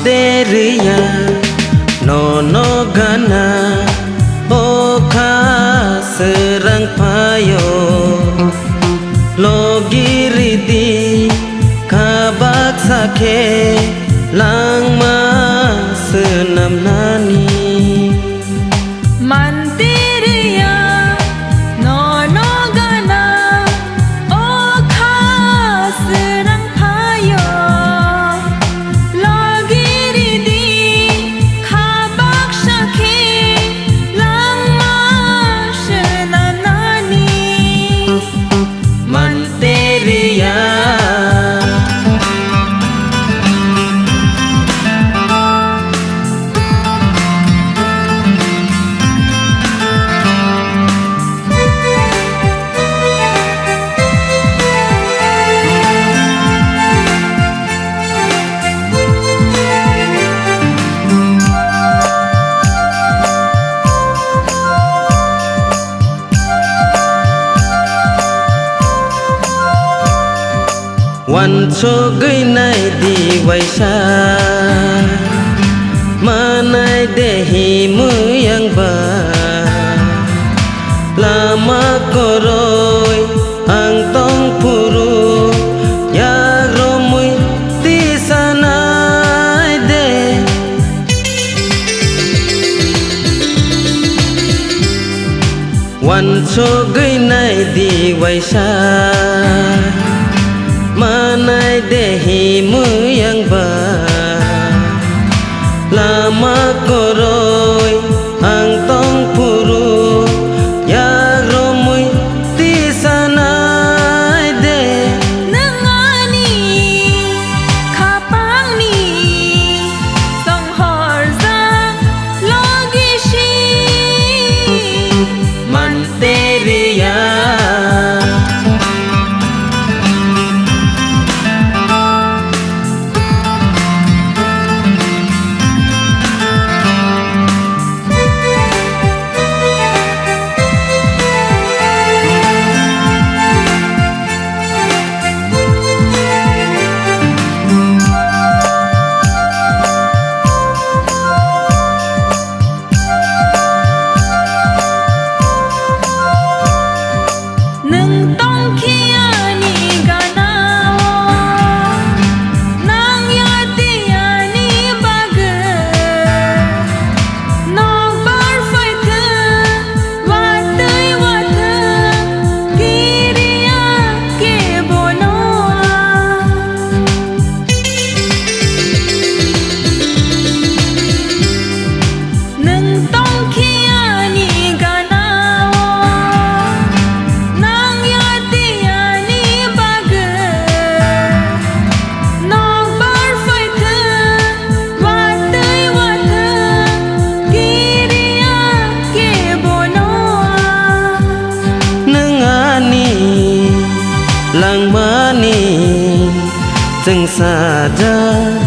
manteria nono gana oka serang payo logiridi kabak sake langma senam nani manteria nono gana oka serang payo logiridi kabak sake langma senam nani manteria Wan so gay nay di way sa manay dehi muyang ba lama koroy ang tong puro yagro muy di sanay de wan so gay nay di way sa manay dehi muyang ba lama koroy ang tong puro yagro muy di sanay de nangani kapang ni song horza logi shi manteria lang mani từng xa ra